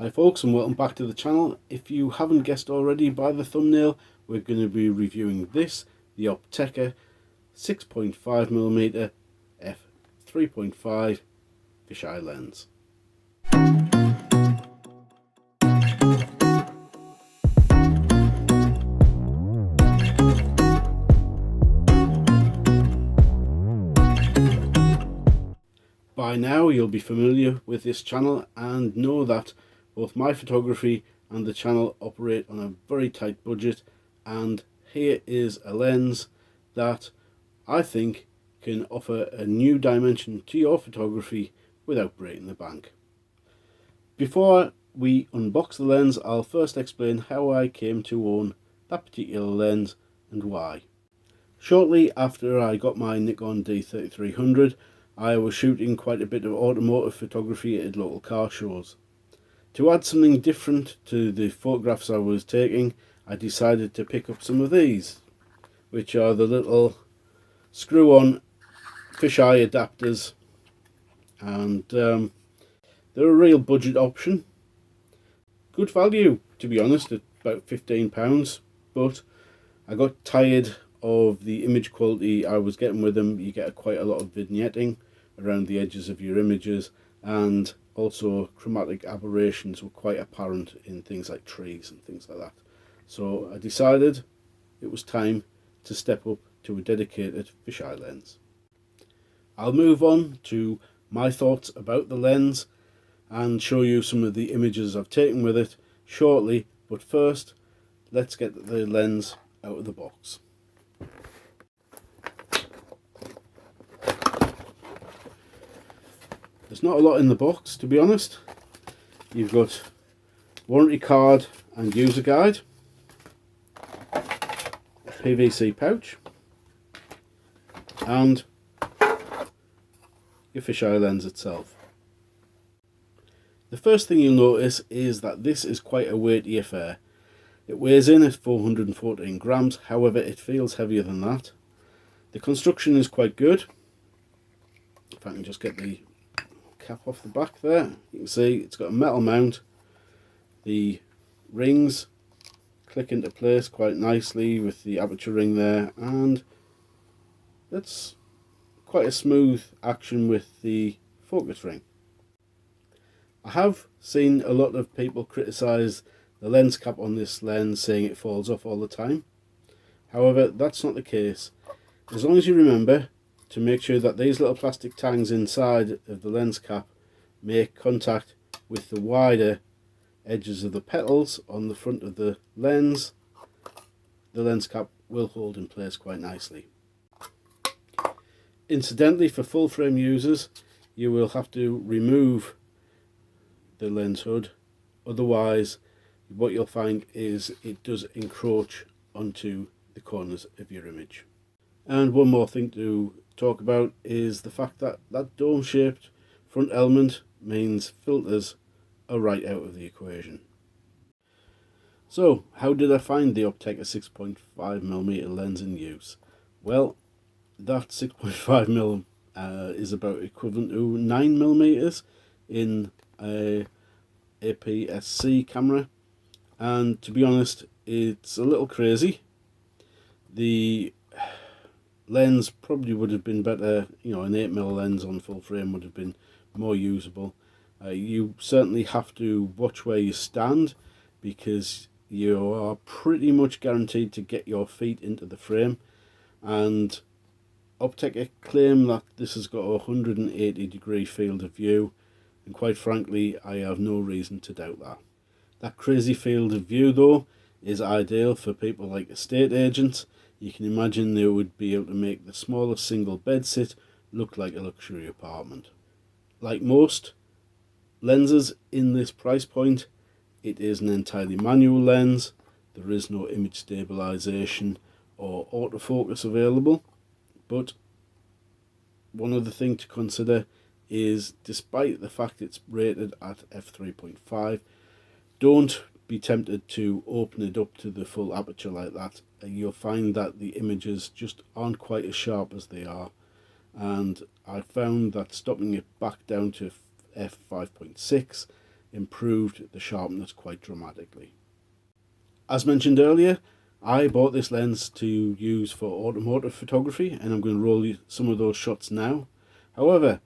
Hi folks, and welcome back to the channel. If you haven't guessed already by the thumbnail, we're going to be reviewing this, the Opteka 6.5mm f3.5 fisheye lens. By now you'll be familiar with this channel and know that both my photography and the channel operate on a very tight budget, and here is a lens that I think can offer a new dimension to your photography without breaking the bank. Before we unbox the lens, I'll first explain how I came to own that particular lens and why. Shortly after I got my Nikon D3300, I was shooting quite a bit of automotive photography at local car shows. To add something different to the photographs I was taking, I decided to pick up some of these, which are the little screw-on fisheye adapters, and they're a real budget option. Good value, to be honest, at about £15, but I got tired of the image quality I was getting with them. You get quite a lot of vignetting around the edges of your images, and also chromatic aberrations were quite apparent in things like trees and things like that. So I decided it was time to step up to a dedicated fisheye lens. I'll move on to my thoughts about the lens and show you some of the images I've taken with it shortly, but first let's get the lens out of the box. There's not a lot in the box, to be honest. You've got warranty card and user guide, a PVC pouch, and your fisheye lens itself. The first thing you'll notice is that this is quite a weighty affair. It weighs in at 414 grams, however it feels heavier than that. The construction is quite good. If I can just get the cap off the back there, you can see it's got a metal mount. The rings click into place quite nicely with the aperture ring there, and that's quite a smooth action with the focus ring. I have seen a lot of people criticise the lens cap on this lens, saying it falls off all the time. However, that's not the case. As long as you remember to make sure that these little plastic tangs inside of the lens cap make contact with the wider edges of the petals on the front of the lens cap will hold in place quite nicely. Incidentally, for full frame users, you will have to remove the lens hood, otherwise what you'll find is it does encroach onto the corners of your image. And one more thing to talk about is the fact that that dome shaped front element means filters are right out of the equation. So how did I find the Opteka 6.5mm lens in use? Well, that 6.5mm is about equivalent to 9mm in a APSC camera, and to be honest, it's a little crazy. The lens probably would have been better, you know, an 8mm lens on full frame would have been more usable. You certainly have to watch where you stand, because you are pretty much guaranteed to get your feet into the frame, and Opteka claim that this has got a 180-degree field of view, and quite frankly I have no reason to doubt that. That crazy field of view though is ideal for people like estate agents. You can imagine they would be able to make the smallest single bed sit look like a luxury apartment. Like most lenses in this price point, it is an entirely manual lens. There is no image stabilization or autofocus available, but one other thing to consider is, despite the fact it's rated at f3.5, don't be tempted to open it up to the full aperture like that. You'll find that the images just aren't quite as sharp as they are, and I found that stopping it back down to f5.6 improved the sharpness quite dramatically. As mentioned earlier, I bought this lens to use for automotive photography, and I'm going to roll you some of those shots now. However,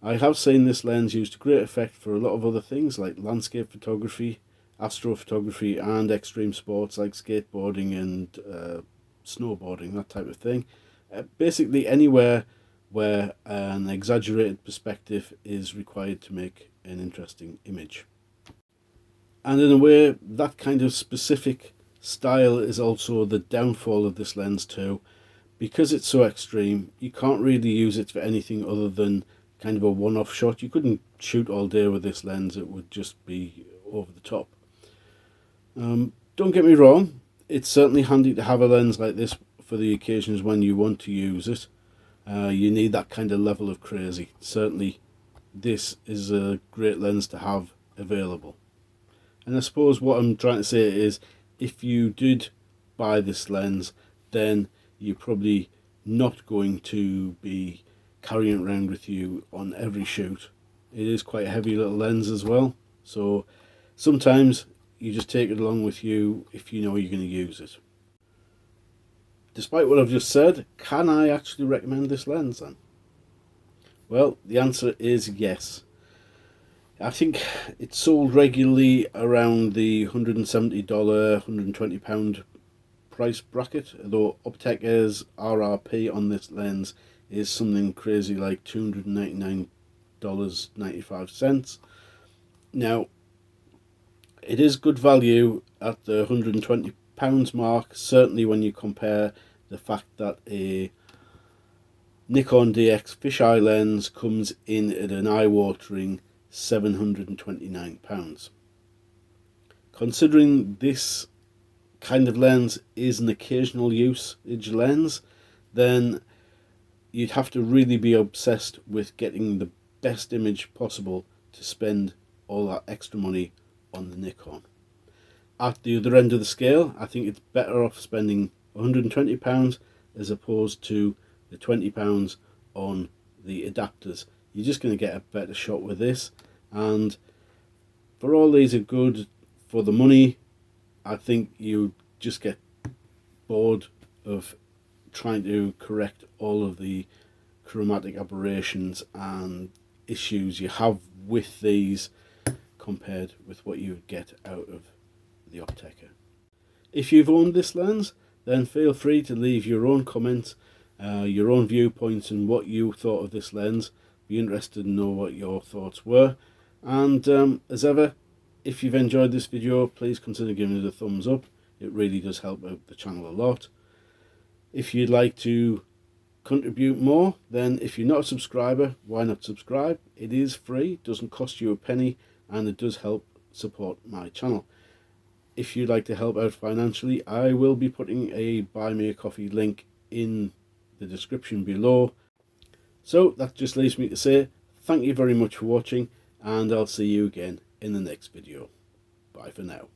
I have seen this lens used to great effect for a lot of other things like landscape photography, astrophotography, and extreme sports like skateboarding and snowboarding, that type of thing. Basically anywhere where an exaggerated perspective is required to make an interesting image. And in a way, that kind of specific style is also the downfall of this lens too. Because it's so extreme, you can't really use it for anything other than kind of a one-off shot. You couldn't shoot all day with this lens, it would just be over the top. Don't get me wrong, it's certainly handy to have a lens like this for the occasions when you want to use it. You need that kind of level of crazy. Certainly this is a great lens to have available. And I suppose what I'm trying to say is, if you did buy this lens, then you're probably not going to be carrying it around with you on every shoot. It is quite a heavy little lens as well, so sometimes you just take it along with you if you know you're going to use it. Despite what I've just said, can I actually recommend this lens then? Well, the answer is yes. I think it's sold regularly around the $170, £120 price bracket, although Opteka's RRP on this lens is something crazy like $299.95. Now, it is good value at the £120 mark, certainly when you compare the fact that a Nikon DX fisheye lens comes in at an eye-watering £729. Considering this kind of lens is an occasional usage lens, then you'd have to really be obsessed with getting the best image possible to spend all that extra money on the Nikon. At the other end of the scale, I think it's better off spending £120 as opposed to the £20 on the adapters. You're just going to get a better shot with this, and for all these are good for the money, I think you just get bored of trying to correct all of the chromatic aberrations and issues you have with these compared with what you would get out of the Opteka. If you've owned this lens, then feel free to leave your own comments, your own viewpoints and what you thought of this lens. Be interested to know what your thoughts were. And as ever, if you've enjoyed this video, please consider giving it a thumbs up. It really does help out the channel a lot. If you'd like to contribute more, then if you're not a subscriber, why not subscribe? It is free, doesn't cost you a penny, and it does help support my channel. If you'd like to help out financially, I will be putting a buy me a coffee link in the description below. So that just leaves me to say thank you very much for watching, and I'll see you again in the next video. Bye for now.